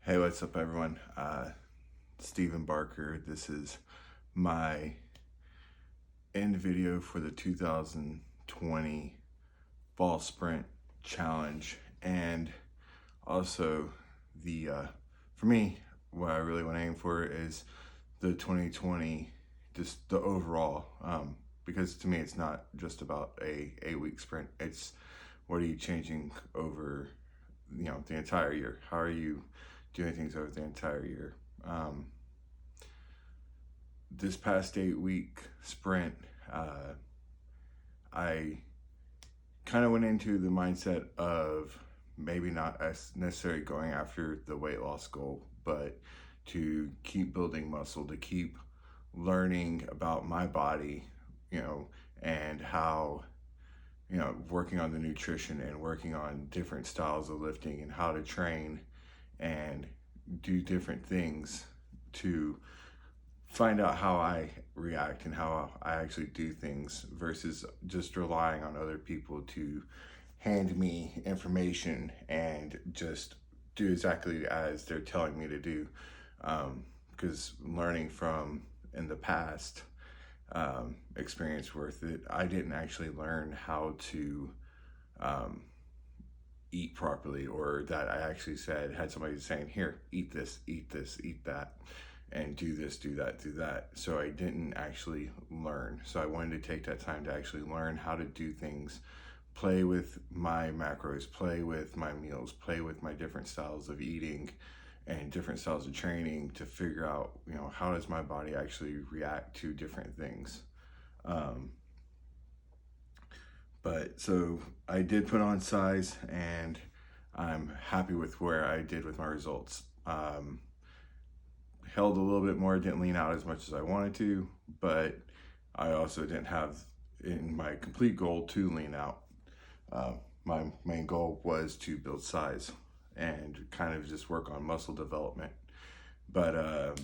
Hey, what's up, everyone? Stephen Barker. This is my end video for the 2020 Fall Sprint Challenge, and also the for me, what I really want to aim for is the 2020, just the overall. Because to me, it's not just about a 8-week sprint. It's what are you changing over, the entire year? How are you doing things over the entire year? This past 8-week sprint, I kind of went into the mindset of maybe not as necessarily going after the weight loss goal, but to keep building muscle, to keep learning about my body, and how, working on the nutrition and working on different styles of lifting and how to train and do different things to find out how I react and how I actually do things versus just relying on other people to hand me information and just do exactly as they're telling me to do. Because learning from in the past experience worth it, I didn't actually learn how to eat properly, or that I actually had somebody saying, here, eat this, eat this, eat that, and do this, do that, do that. So I didn't actually learn. So I wanted to take that time to actually learn how to do things, play with my macros, play with my meals, play with my different styles of eating and different styles of training to figure out, how does my body actually react to different things. But so I did put on size, and I'm happy with where I did with my results. Held a little bit more, didn't lean out as much as I wanted to, but I also didn't have in my complete goal to lean out. My main goal was to build size and kind of just work on muscle development. But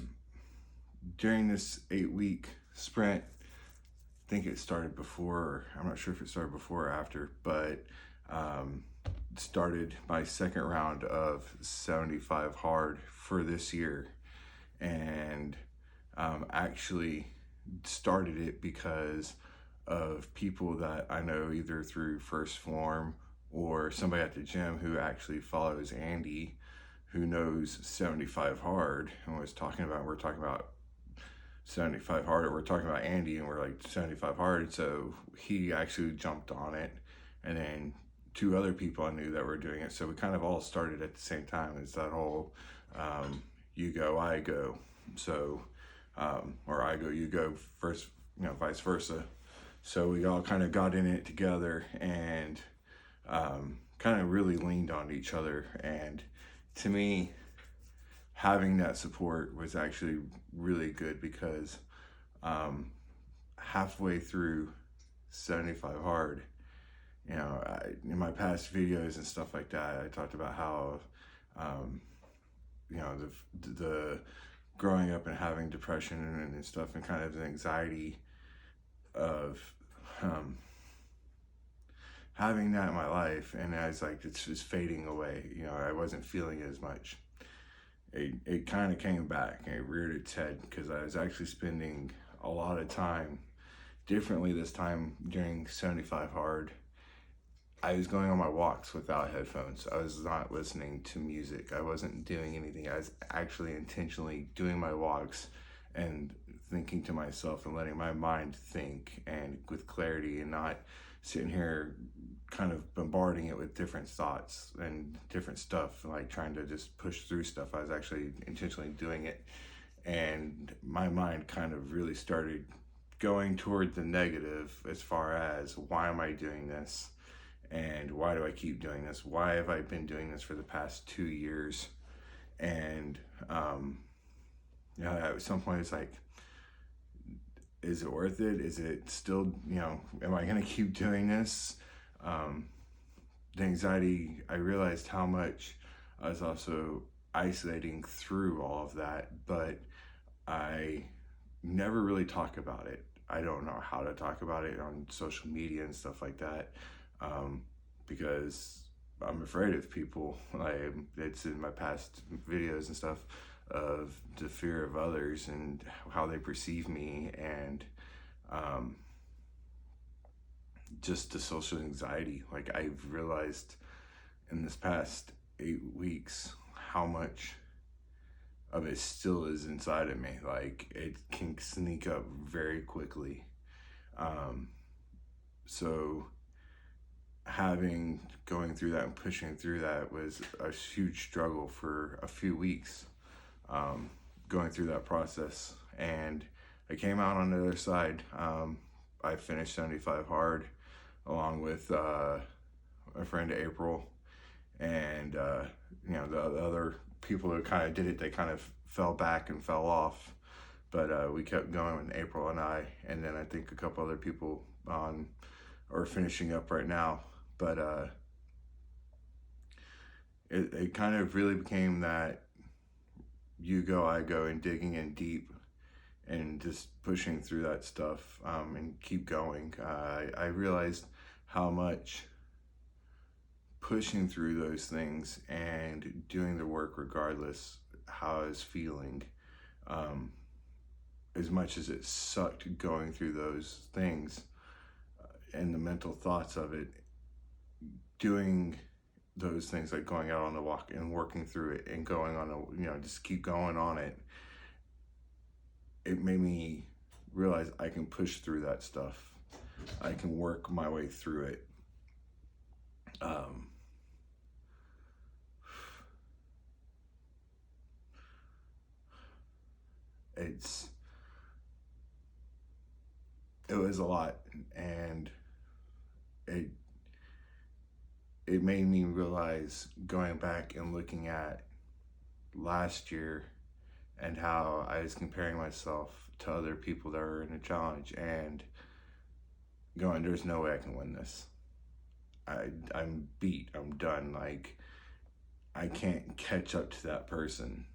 during this 8-week sprint, I think it started before, I'm not sure if it started before or after, but started my second round of 75 hard for this year. And actually started it because of people that I know either through First Form or somebody at the gym who actually follows Andy, who knows 75 hard, and we're talking about 75 hard, or we're talking about Andy and we're like 75 hard. So he actually jumped on it, and then 2 other people I knew that were doing it. So we kind of all started at the same time. It's that whole you go, I go. So, or I go, you go first, vice versa. So we all kind of got in it together and kind of really leaned on each other. And to me, having that support was actually really good, because halfway through 75 hard, in my past videos and stuff like that, I talked about how the growing up and having depression and stuff, and kind of the anxiety of having that in my life, and as like it's just fading away, I wasn't feeling it as much. It kind of came back and it reared its head, because I was actually spending a lot of time differently this time during 75 hard. I was going on my walks without headphones. I was not listening to music. I wasn't doing anything. I was actually intentionally doing my walks and thinking to myself and letting my mind think and with clarity, and not sitting here kind of bombarding it with different thoughts and different stuff, like trying to just push through stuff. I was actually intentionally doing it. And my mind kind of really started going toward the negative, as far as, why am I doing this? And why do I keep doing this? Why have I been doing this for the past 2 years? And at some point it's like, is it worth it? Is it still, am I gonna keep doing this? The anxiety, I realized how much I was also isolating through all of that, but I never really talk about it. I don't know how to talk about it on social media and stuff like that. Because I'm afraid of people. Like, it's in my past videos and stuff, of the fear of others and how they perceive me, and um, just the social anxiety. Like, I've realized in this past 8 weeks how much of it still is inside of me. Like, it can sneak up very quickly. Um, so going through that and pushing through that was a huge struggle for a few weeks, going through that process. And I came out on the other side. I finished 75 hard along with my friend April, and the other people who kind of did it, they kind of fell back and fell off, but we kept going with April and I, and then I think a couple other people are finishing up right now. But it kind of really became that you go, I go, and digging in deep and just pushing through that stuff, and keep going. I realized how much pushing through those things and doing the work regardless how I was feeling, as much as it sucked going through those things, and the mental thoughts of it, doing those things like going out on the walk and working through it and going on just keep going on it, it made me realize I can push through that stuff. I can work my way through it. It was a lot, and it made me realize, going back and looking at last year and how I was comparing myself to other people that were in the challenge, and going, there's no way I can win this. I'm beat. I'm done. Like, I can't catch up to that person.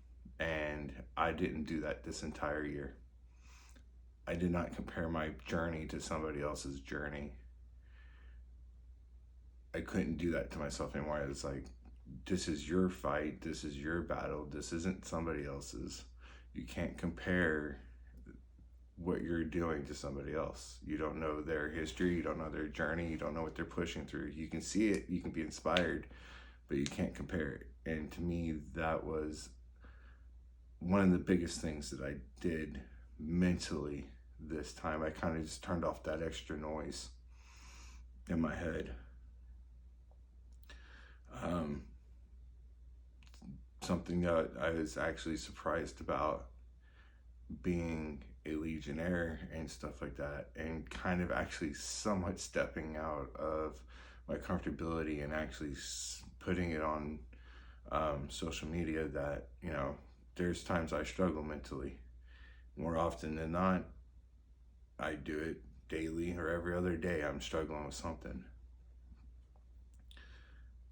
And I didn't do that this entire year. I did not compare my journey to somebody else's journey. I couldn't do that to myself anymore. It's like, this is your fight. This is your battle. This isn't somebody else's. You can't compare what you're doing to somebody else. You don't know their history. You don't know their journey. You don't know what they're pushing through. You can see it. You can be inspired, but you can't compare it. And to me, that was one of the biggest things that I did mentally this time. I kind of just turned off that extra noise in my head. Something that I was actually surprised about, being a Legionnaire and stuff like that, and kind of actually somewhat stepping out of my comfortability and actually putting it on social media, that there's times I struggle mentally. More often than not, I do it daily, or every other day I'm struggling with something.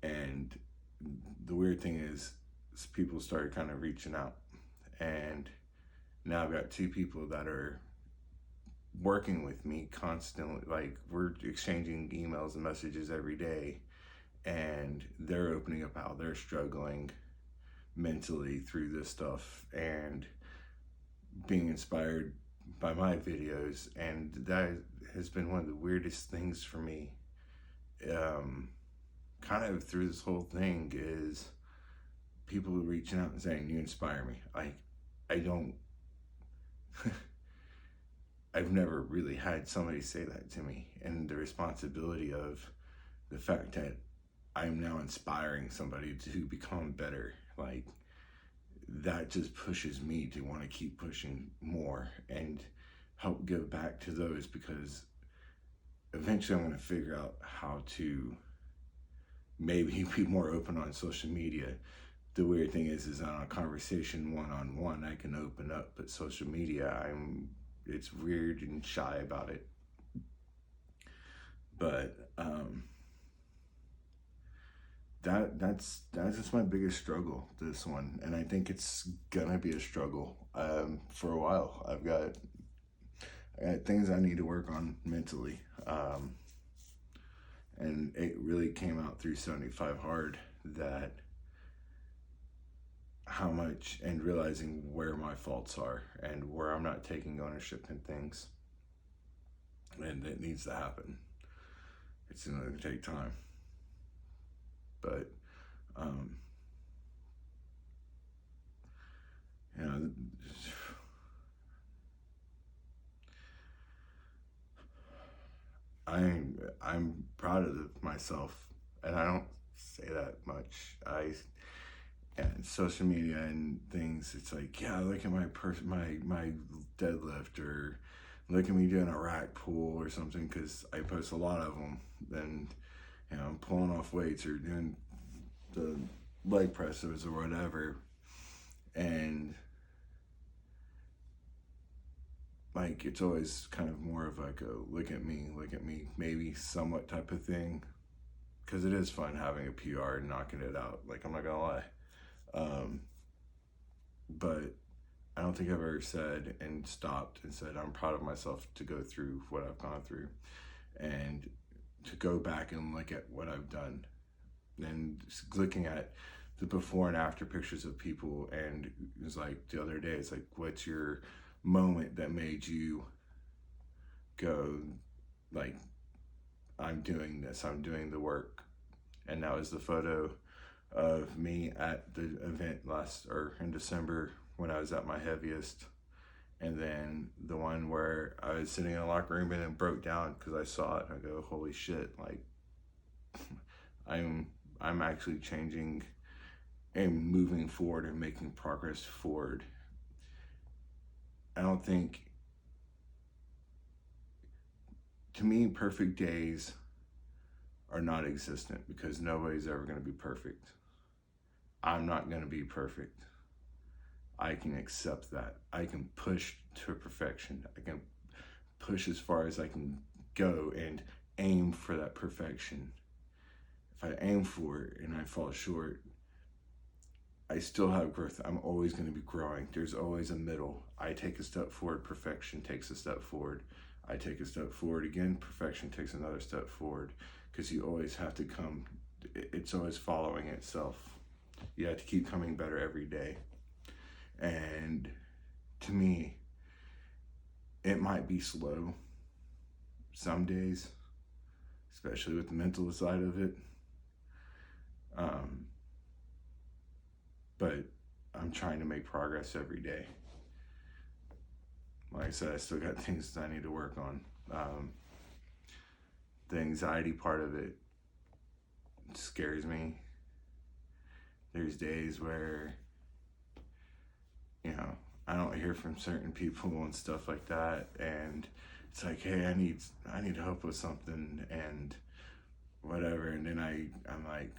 And the weird thing is people started kind of reaching out, and now I've got 2 people that are working with me constantly. Like, we're exchanging emails and messages every day, and they're opening up how they're struggling mentally through this stuff and being inspired by my videos. And that has been one of the weirdest things for me, kind of through this whole thing, is people reaching out and saying, you inspire me. Like, I don't I've never really had somebody say that to me, and the responsibility of the fact that I'm now inspiring somebody to become better, like, that just pushes me to want to keep pushing more and help give back to those, because eventually I'm going to figure out how to maybe be more open on social media. The weird thing is on a conversation one-on-one, I can open up, but social media, it's weird and shy about it. But that's just my biggest struggle, this one, and I think it's gonna be a struggle for a while. I got things I need to work on mentally, and And it really came out through 75 hard that how much, and realizing where my faults are and where I'm not taking ownership in things. And it needs to happen. It's going to take time. But, you know, I'm proud of myself, and I don't say that much. And social media and things, it's like, yeah, look at my deadlift, or look at me doing a rack pull or something, because I post a lot of them. And I'm pulling off weights or doing the leg presses or whatever, and like it's always kind of more of like a look at me, maybe somewhat type of thing, because it is fun having a PR and knocking it out. Like, I'm not gonna lie. But I don't think I've ever said and stopped and said I'm proud of myself to go through what I've gone through, and to go back and look at what I've done, and looking at the before and after pictures of people. And it was like the other day, it's like, what's your moment that made you go like, I'm doing this, I'm doing the work? And that was the photo of me at the event in December, when I was at my heaviest. And then the one where I was sitting in a locker room and it broke down because I saw it. I go, holy shit, like I'm actually changing and moving forward and making progress forward. I don't think, to me, perfect days are not existent, because nobody's ever going to be perfect. I'm not going to be perfect. I can accept that. I can push to perfection. I can push as far as I can go and aim for that perfection. If I aim for it and I fall short, I still have growth. I'm always going to be growing. There's always a middle. I take a step forward, perfection takes a step forward. I take a step forward again, perfection takes another step forward, because you always have to come, it's always following itself. You have to keep coming better every day. And to me, it might be slow some days, especially with the mental side of it. But I'm trying to make progress every day. Like I said, I still got things that I need to work on. The anxiety part of it scares me. There's days where, I don't hear from certain people and stuff like that, and it's like, hey, I need help with something and whatever, and then I'm like,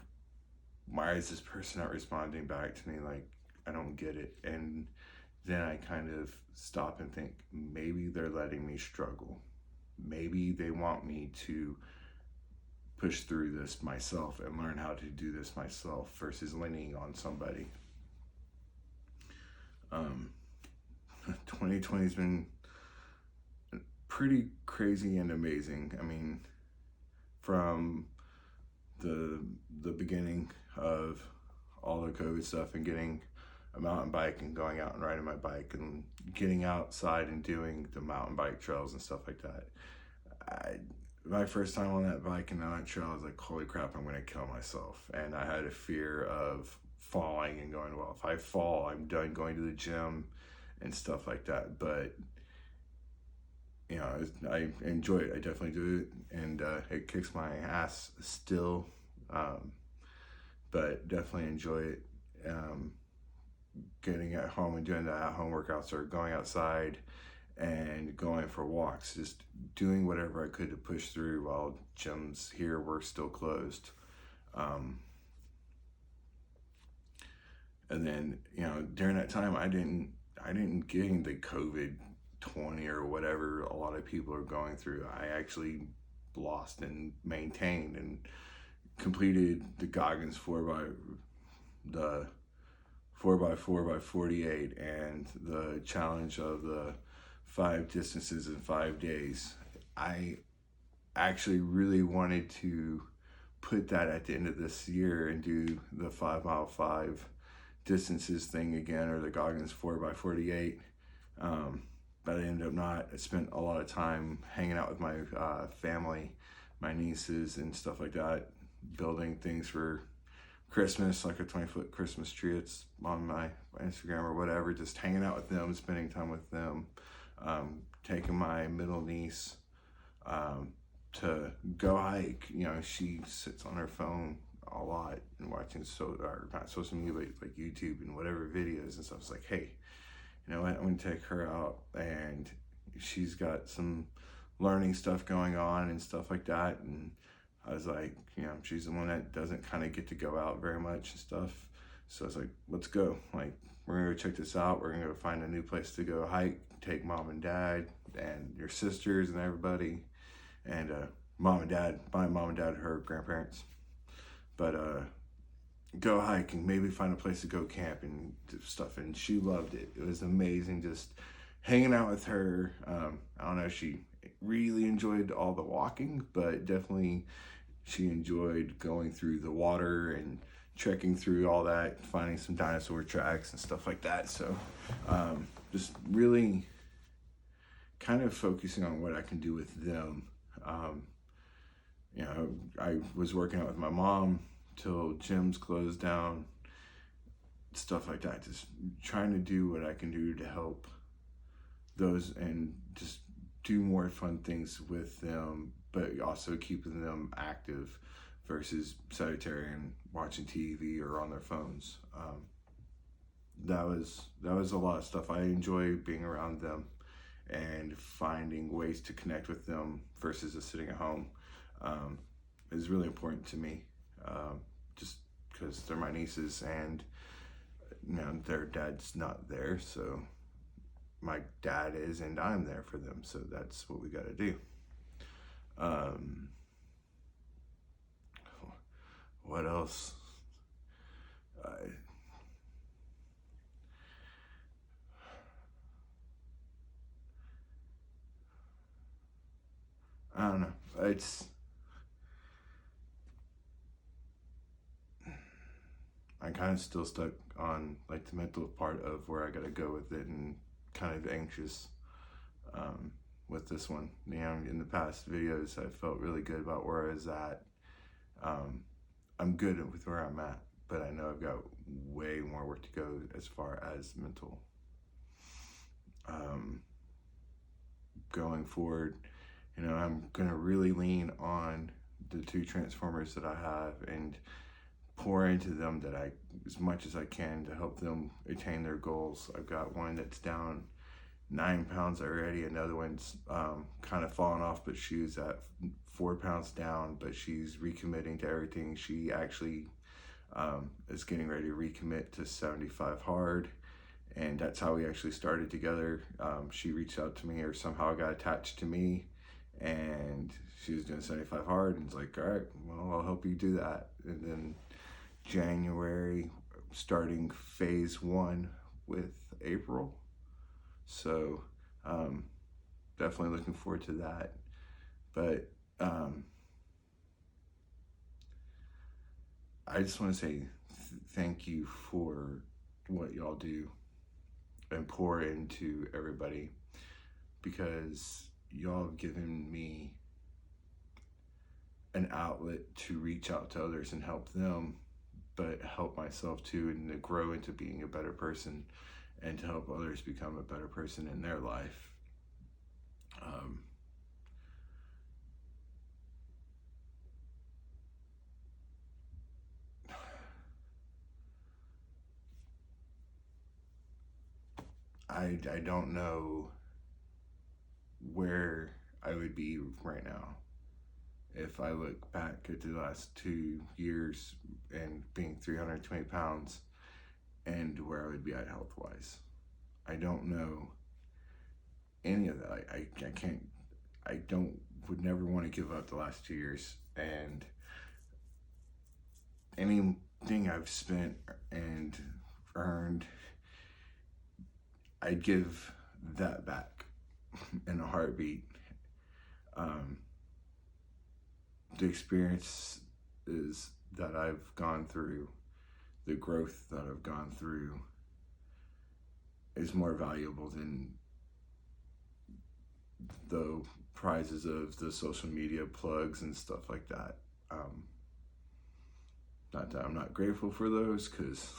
why is this person not responding back to me? Like, I don't get it. And then I kind of stop and think, maybe they're letting me struggle. Maybe they want me to push through this myself and learn how to do this myself versus leaning on somebody. 2020 has been pretty crazy and amazing. I mean, from the beginning of all the COVID stuff and getting a mountain bike and going out and riding my bike and getting outside and doing the mountain bike trails and stuff like that. My first time on that bike and on that trail, I was like, holy crap, I'm gonna kill myself. And I had a fear of falling and going, well, if I fall, I'm done going to the gym and stuff like that. But I enjoy it. I definitely do it, and it kicks my ass still, but definitely enjoy it. Getting at home and doing the at-home workouts, or going outside and going for walks, just doing whatever I could to push through while gyms here were still closed. And then, during that time, I didn't get the COVID-20 or whatever a lot of people are going through. I actually lost and maintained and completed the Goggins 4x4 by 48 and the challenge of the 5 distances in 5 days. I actually really wanted to put that at the end of this year and do the 5 mile 5 distances thing again, or the Goggins 4x48. But I ended up not. I spent a lot of time hanging out with my family, my nieces and stuff like that, building things for Christmas, like a 20-foot Christmas tree. It's on my Instagram or whatever, just hanging out with them, spending time with them, taking my middle niece to go hike. You know, she sits on her phone a lot and watching or not social media, but like YouTube and whatever videos and stuff. It's like, hey, you know what, I'm gonna take her out, and she's got some learning stuff going on and stuff like that. And I was like, you know, she's the one that doesn't kind of get to go out very much and stuff. So I was like, let's go. Like, we're gonna go check this out. We're gonna go find a new place to go hike, take mom and dad and your sisters and everybody, and my mom and dad, her grandparents. But go hiking, maybe find a place to go camp and stuff. And she loved it. It was amazing just hanging out with her. I don't know, she really enjoyed all the walking, but definitely she enjoyed going through the water and trekking through all that, finding some dinosaur tracks and stuff like that. So just really kind of focusing on what I can do with them. You know, I was working out with my mom till gyms closed down, stuff like that. Just trying to do what I can do to help those and just do more fun things with them, but also keeping them active versus sedentary and watching TV or on their phones. That was a lot of stuff. I enjoy being around them and finding ways to connect with them versus just sitting at home is really important to me. Just because they're my nieces, and you know, their dad's not there, so my dad is, and I'm there for them. So that's what we got to do. What else? I don't know. I'm kind of still stuck on like the mental part of where I got to go with it, and kind of anxious with this one. You know, in the past videos, I felt really good about where I was at. I'm good with where I'm at, but I know I've got way more work to go as far as mental. Going forward, you know, I'm gonna really lean on the 2 transformers that I have and pour into them as much as I can to help them attain their goals. I've got one that's down 9 pounds already. Another one's kind of fallen off, but she was at 4 pounds down, but she's recommitting to everything. She actually is getting ready to recommit to 75 hard. And that's how we actually started together. She reached out to me, or somehow got attached to me, and she was doing 75 hard, and it's like, all right, well, I'll help you do that. And then January, starting phase 1 with April. So definitely looking forward to that. But I just want to say thank you for what y'all do and pour into everybody, because y'all have given me an outlet to reach out to others and help them, but help myself too, and to grow into being a better person, and to help others become a better person in their life. I don't know where I would be right now if I look back at the last 2 years and being 320 pounds and where I would be at health-wise. I don't know any of that. I can't, would never want to give up the last 2 years. And anything I've spent and earned, I'd give that back in a heartbeat. The experience is that I've gone through, the growth that I've gone through, is more valuable than the prizes of the social media plugs and stuff like that. Not that I'm not grateful for those, because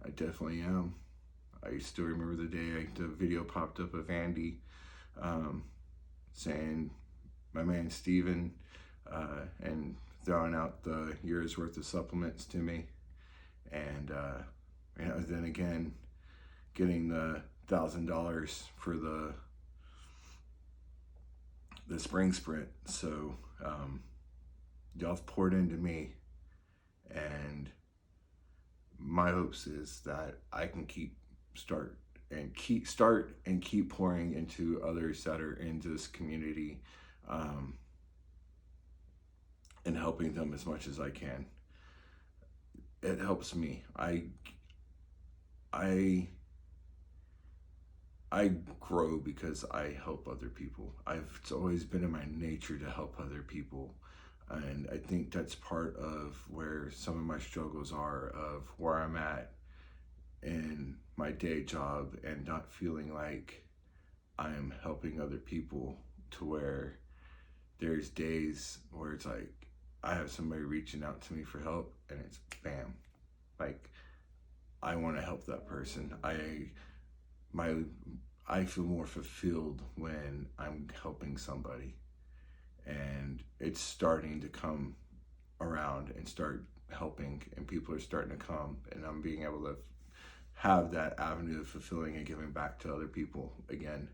I definitely am. I still remember the day the video popped up of Andy saying my man Steven and throwing out the year's worth of supplements to me. And then again, getting the $1,000 for the spring sprint. So y'all have poured into me, and my hopes is that I can keep pouring into others that are into this community, and helping them as much as I can. It helps me. I grow because I help other people. It's always been in my nature to help other people. And I think that's part of where some of my struggles are, of where I'm at in my day job and not feeling like I'm helping other people, to where there's days where it's like I have somebody reaching out to me for help and it's bam, like I want to help that person. I feel more fulfilled when I'm helping somebody, and it's starting to come around and start helping, and people are starting to come, and I'm being able to have that avenue of fulfilling and giving back to other people again.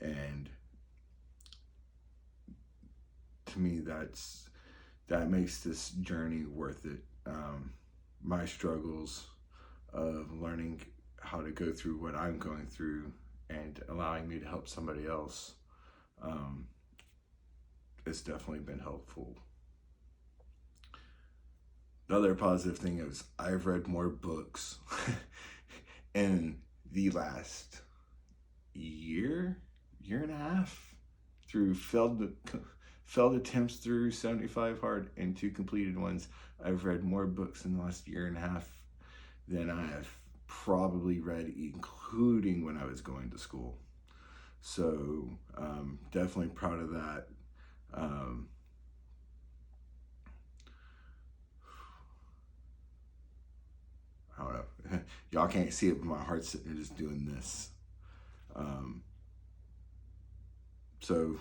And to me, that makes this journey worth it. My struggles of learning how to go through what I'm going through and allowing me to help somebody else, it's definitely been helpful. The other positive thing is I've read more books in the last year and a half, through failed attempts through 75 hard and 2 completed ones. I've read more books in the last year and a half than I have probably read, including when I was going to school. So definitely proud of that. I don't know. Y'all can't see it, but my heart's sitting there just doing this. So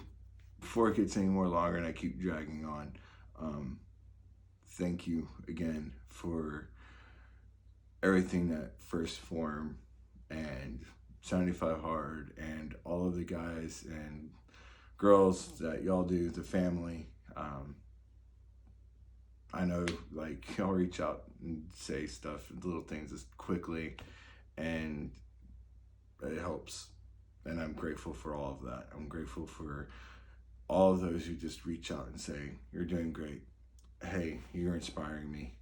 before it gets any more longer and I keep dragging on, thank you again for everything that First Form and 75 Hard and all of the guys and girls that y'all do, the family. I know, like, y'all reach out and say stuff, little things as quickly, and it helps. And I'm grateful for all of that. I'm grateful for all of those who just reach out and say, you're doing great. Hey, you're inspiring me.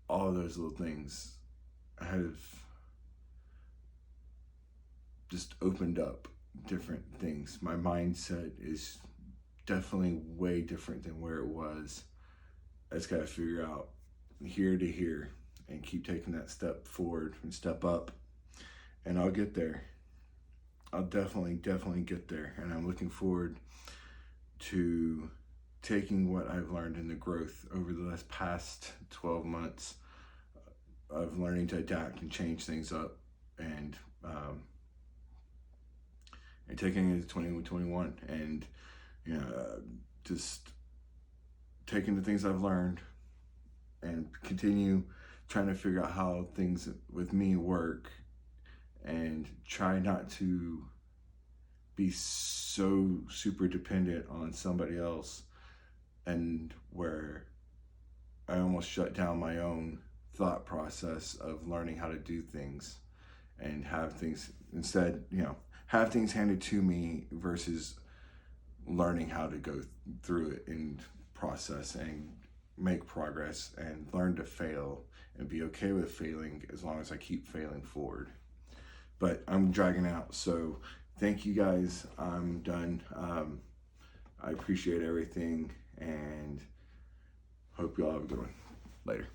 All of those little things have just opened up different things. My mindset is definitely way different than where it was. I just gotta figure out here to here and keep taking that step forward and step up, and I'll get there. I'll definitely get there, and I'm looking forward to taking what I've learned in the growth over the past 12 months of learning to adapt and change things up, and taking it to 2021, and just taking the things I've learned and continue trying to figure out how things with me work, and try not to be so super dependent on somebody else, and where I almost shut down my own thought process of learning how to do things, and have things instead, have things handed to me versus learning how to go through it and process and make progress and learn to fail and be okay with failing as long as I keep failing forward. But I'm dragging out, so thank you guys. I'm done. I appreciate everything, and Hope y'all have a good one. Later.